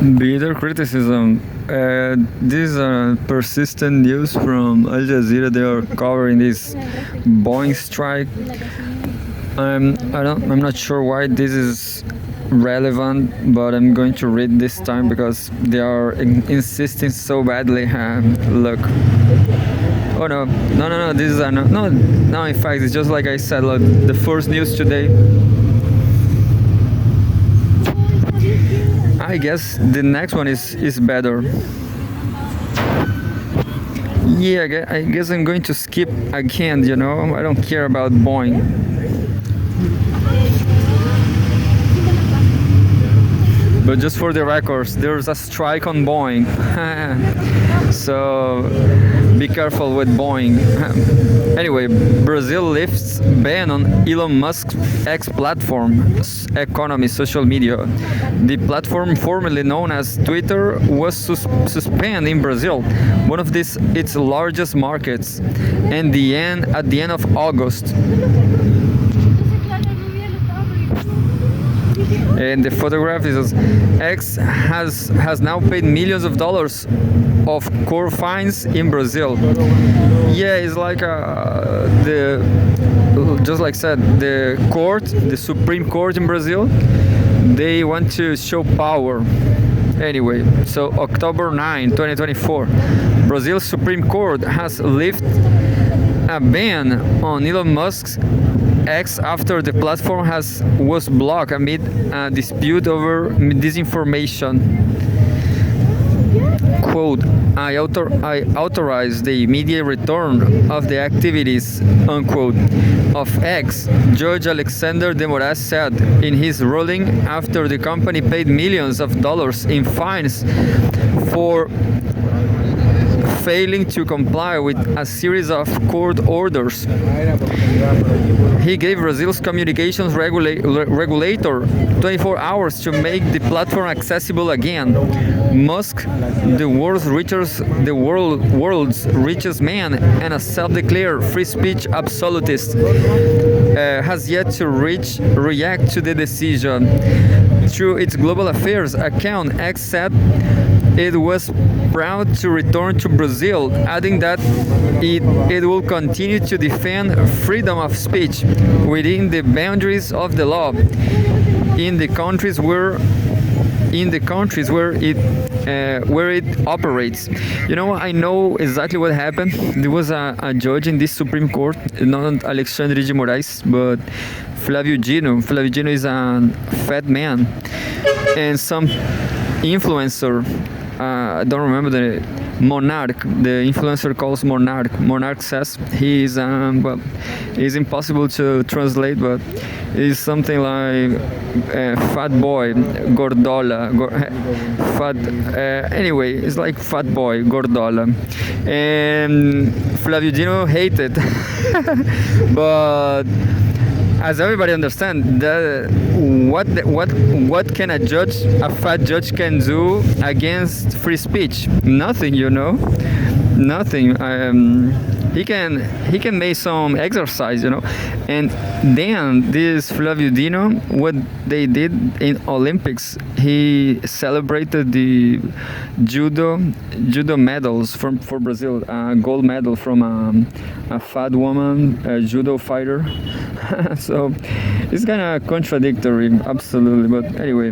Bitter criticism. This is persistent news from Al Jazeera. They are covering this Boeing strike. I'm not sure why this is relevant, but I'm going to read this time because they are insisting so badly. Look. Oh no! This is no. In fact, it's just like I said. Look, the first news today. I guess the next one is better. Yeah, I guess I'm going to skip again. I don't care about Boeing. But just for the records, there's a strike on Boeing. So be careful with Boeing. Anyway, Brazil lifts ban on Elon Musk's X platform, economy, social media. The platform formerly known as Twitter was suspended in Brazil, one of its largest markets, at the end of August. And the photograph is X has now paid millions of dollars of core fines in Brazil. Yeah, it's like just like said, the Supreme Court in Brazil, they want to show power. Anyway, so October 9, 2024, Brazil's Supreme Court has lifted a ban on Elon Musk's X after the platform was blocked amid a dispute over disinformation. Quote, I authorize the immediate return of the activities, unquote, of X, Judge Alexander de Moraes said in his ruling after the company paid millions of dollars in fines for failing to comply with a series of court orders. He gave Brazil's communications regulator 24 hours to make the platform accessible again. Musk, the world's richest man and a self-declared free speech absolutist, has yet to react to the decision. Through its global affairs account, X said it was proud to return to Brazil, adding that it will continue to defend freedom of speech within the boundaries of the law in the countries where it operates. I know exactly what happened. There was a judge in this Supreme Court, not Alexandre de Moraes, but Flávio Dino. Flávio Dino is a fat man, and some influencer, I don't remember the Monarch, the influencer calls Monarch. Monarch says he's it's impossible to translate, but it's something like fat boy, gordola, fat. Anyway, it's like fat boy, gordola, and Flávio Dino hated, but as everybody understands, what can a fat judge can do against free speech? Nothing, nothing. He can make some exercise, and then this Flávio Dino, what they did in Olympics, he celebrated the judo medals for Brazil, a gold medal from a fat woman, a judo fighter. So it's kind of contradictory, absolutely. But anyway,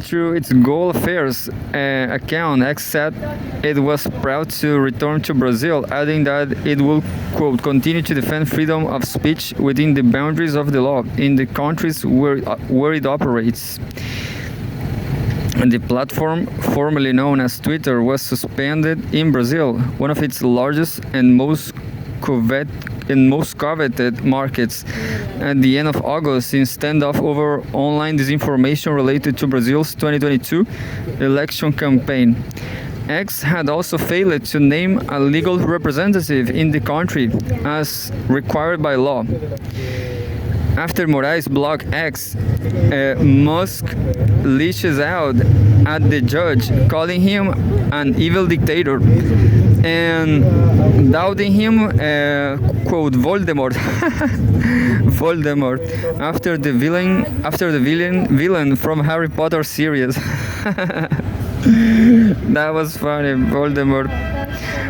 through its Global Affairs account, X said it was proud to return to Brazil, adding that it will, quote, continue to defend freedom of speech within the boundaries of the law in the countries where it operates. And the platform, formerly known as Twitter, was suspended in Brazil, one of its largest and most coveted markets, at the end of August in standoff over online disinformation related to Brazil's 2022 election campaign. X had also failed to name a legal representative in the country as required by law. After Moraes blocked X, Musk lashes out at the judge, calling him an evil dictator and doubting him, quote, Voldemort. Voldemort, after the villain from Harry Potter series. That was funny, Voldemort.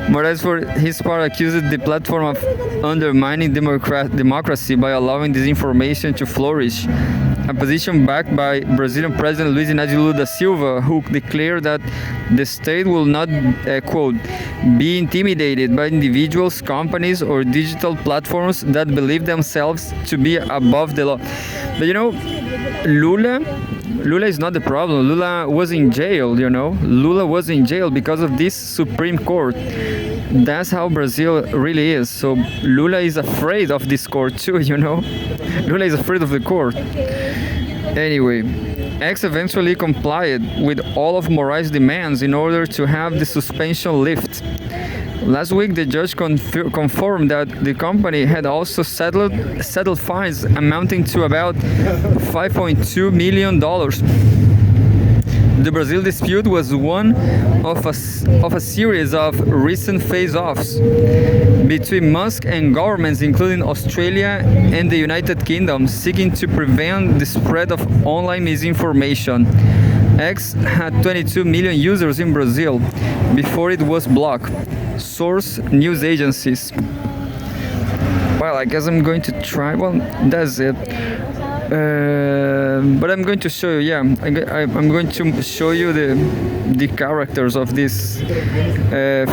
Moraes, for his part, accused the platform of undermining democracy by allowing disinformation to flourish. A position backed by Brazilian President Luiz Inácio Lula da Silva, who declared that the state will not, quote, be intimidated by individuals, companies, or digital platforms that believe themselves to be above the law. But you know, Lula is not the problem. Lula was in jail, you know. Lula was in jail because of this Supreme Court. That's how Brazil really is. So Lula is afraid of this court too, you know. Lula is afraid of the court. Anyway, X eventually complied with all of Moraes' demands in order to have the suspension lifted. Last week, the judge confirmed that the company had also settled fines amounting to about $5.2 million. The Brazil dispute was one of a series of recent face-offs between Musk and governments, including Australia and the United Kingdom, seeking to prevent the spread of online misinformation. X had 22 million users in Brazil before it was blocked. Source: news agencies. Well, I guess I'm going to try. Well, that's it. But I'm going to show you. Yeah, I'm going to show you the characters of this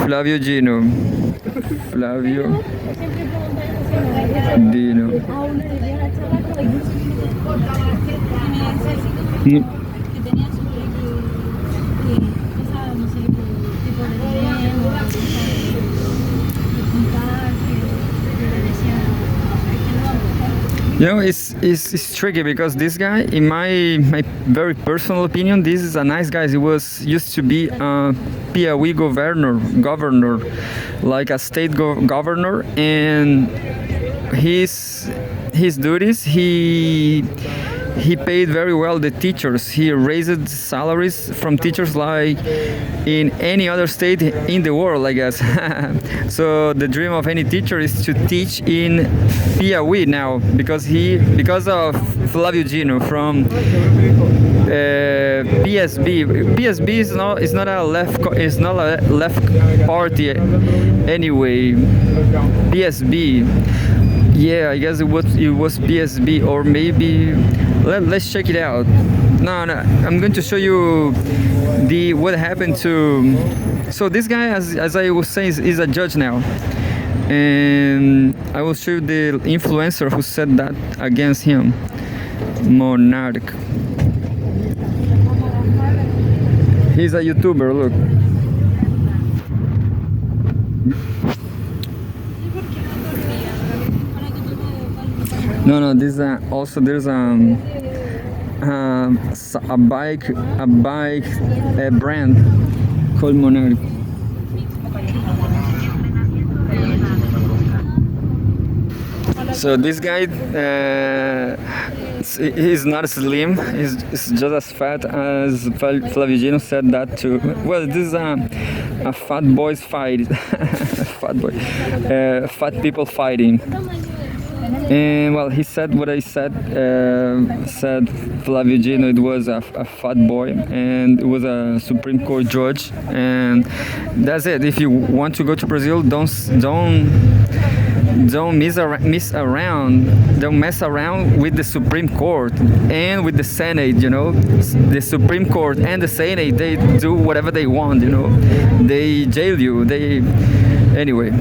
Flavio Dino. Flavio Dino. You know, it's tricky because this guy, in my very personal opinion, this is a nice guy. He used to be a Piauí governor, like a state governor, and his duties, he paid very well the teachers. He raised salaries from teachers like in any other state in the world, I guess. So the dream of any teacher is to teach in Piauí now, because of Flavio Dino from PSB. PSB is not a left party anyway. PSB. Yeah, I guess it was PSB, or maybe let's check it out. No, I'm going to show you what happened to. So this guy, as I was saying, is a judge now, and I will show you the influencer who said that against him, Monarch. He's a YouTuber. Look. No. This also there's a bike brand called Monarch. So this guy, he's not slim. He's just as fat as Flavio Dino said that too. Well, this is a fat boys fight. Fat people fighting. And well, he said what I said. Said Flavio Dino, it was a fat boy, and it was a Supreme Court judge, and that's it. If you want to go to Brazil, don't mess around with the Supreme Court and with the Senate. You know, the Supreme Court and the Senate, they do whatever they want. You know, they jail you. Anyway.